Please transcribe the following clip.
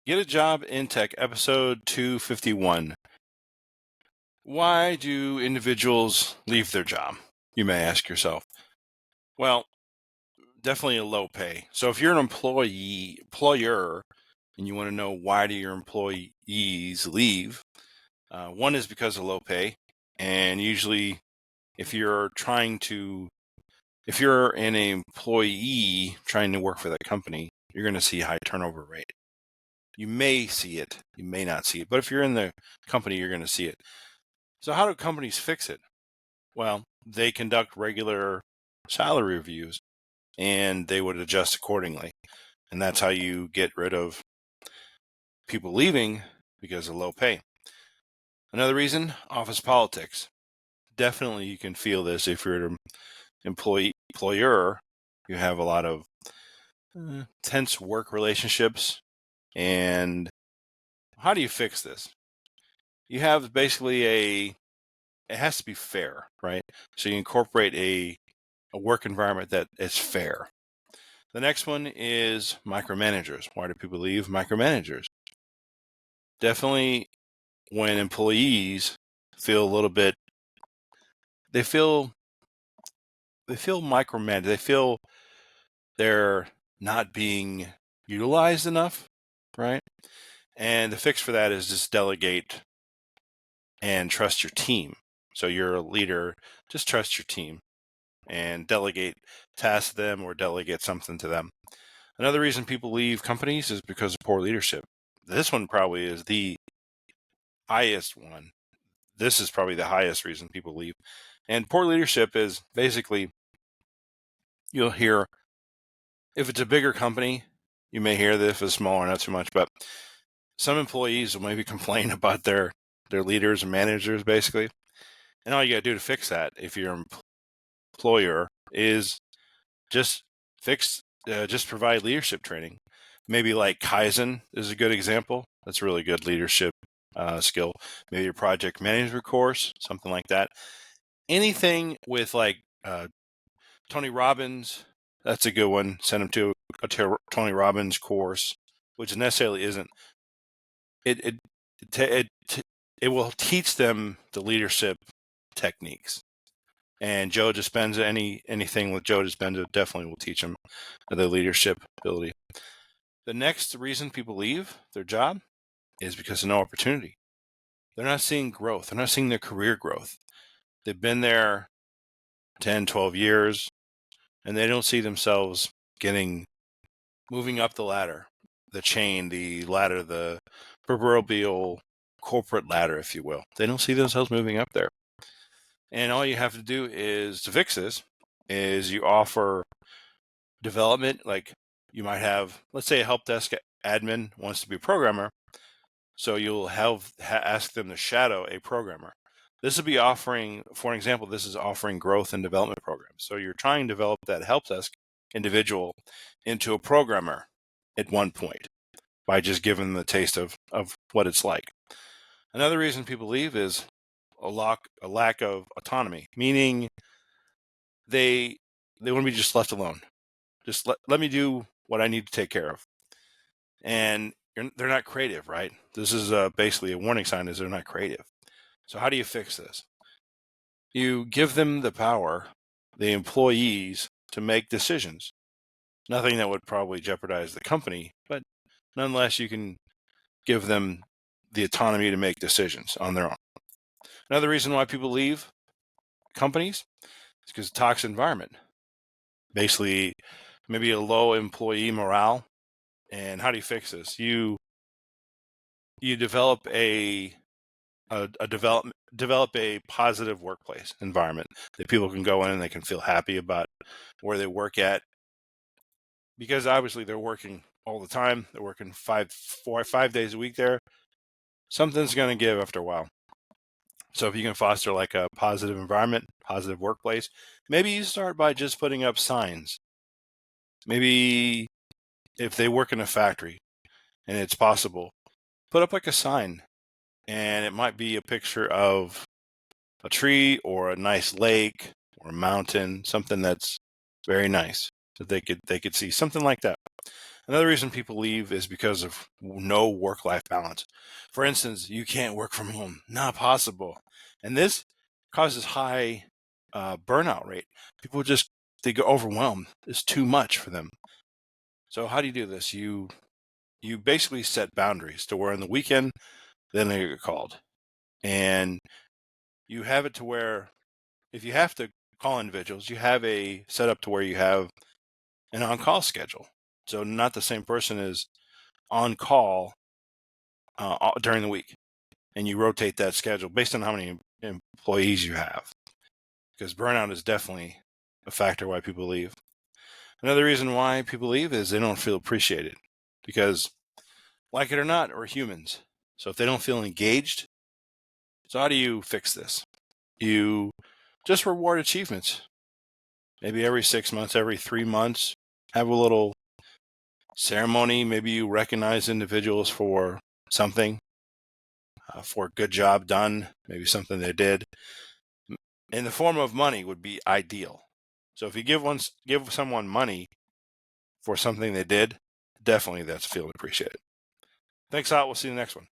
Get a Job in Tech, episode 251. Why do individuals leave their job? You may ask yourself. Well, definitely a low pay. So if you're an employer, and you want to know why do your employees leave, one is because of low pay. And usually if you're an employee trying to work for that company, you're going to see a high turnover rate. You may see it, you may not see it, but if you're in the company, you're going to see it. So how do companies fix it? Well, they conduct regular salary reviews and they would adjust accordingly. And that's how you get rid of people leaving because of low pay. Another reason, office politics. Definitely you can feel this if you're an employer. You have a lot of tense work relationships. And how do you fix this? You have basically it has to be fair, right? So you incorporate a work environment that is fair. The next one is micromanagers. Why do people leave? Micromanagers. Definitely when employees feel a little bit, they feel micromanaged. They feel they're not being utilized enough, right? And the fix for that is just delegate and trust your team. So you're a leader, just trust your team and delegate tasks to them or delegate something to them. Another reason people leave companies is because of poor leadership. This one probably is the highest one. This is probably the highest reason people leave. And poor leadership is basically, you'll hear, if it's a bigger company, you may hear this. If it's smaller, not so much, but some employees will maybe complain about their leaders and managers, basically. And all you got to do to fix that, if you're an employer, is just provide leadership training. Maybe like Kaizen is a good example. That's a really good leadership skill. Maybe your project management course, something like that. Anything with like Tony Robbins, that's a good one. Send them to a Tony Robbins course, which necessarily isn't. It will teach them the leadership techniques. And Joe Dispenza, anything with Joe Dispenza definitely will teach them the leadership ability. The next reason people leave their job is because of no opportunity. They're not seeing growth. They're not seeing their career growth. They've been there 10, 12 years, and they don't see themselves moving up the ladder, the chain, the ladder, the proverbial corporate ladder, if you will. They don't see themselves moving up there. And all you have to do to fix this, is you offer development. Like you might have, let's say a help desk admin wants to be a programmer. So you'll ask them to shadow a programmer. This will be offering, for an example, this is offering growth and development programs. So you're trying to develop that help desk individual into a programmer at one point by just giving them the taste of what it's like. Another reason people leave is a lack of autonomy, meaning they want to be just left alone. Just let me do what I need to take care of. And they're not creative, right? This is basically a warning sign, is they're not creative. So how do you fix this? You give them the power, the employees, to make decisions. Nothing that would probably jeopardize the company, but nonetheless, you can give them the autonomy to make decisions on their own. Another reason why people leave companies is because of toxic environment. Basically, maybe a low employee morale. And how do you fix this? You develop develop a positive workplace environment that people can go in and they can feel happy about where they work at, because obviously they're working all the time. They're working 5 days a week there. Something's going to give after a while. So if you can foster like a positive environment, positive workplace, maybe you start by just putting up signs. Maybe if they work in a factory and it's possible, put up like a sign, and it might be a picture of a tree or a nice lake or a mountain, something that's very nice that they could see, something like that. Another reason people leave is because of no work-life balance. For instance, you can't work from home. Not possible. And this causes high burnout rate. People they get overwhelmed. It's too much for them. So how do you do this? You basically set boundaries to where on the weekend, then they get called. And you have it to where if you have to call individuals, you have a setup to where you have an on-call schedule. So not the same person is on call during the week, and you rotate that schedule based on how many employees you have, because burnout is definitely a factor why people leave. Another reason why people leave is they don't feel appreciated, because like it or not, we're humans. So if they don't feel engaged, so how do you fix this? You just reward achievements. Maybe every 6 months, every 3 months, have a little ceremony. Maybe you recognize individuals for something, for a good job done, maybe something they did. In the form of money would be ideal. So if you give someone money for something they did, definitely that's feeling appreciated. Thanks a lot. We'll see you in the next one.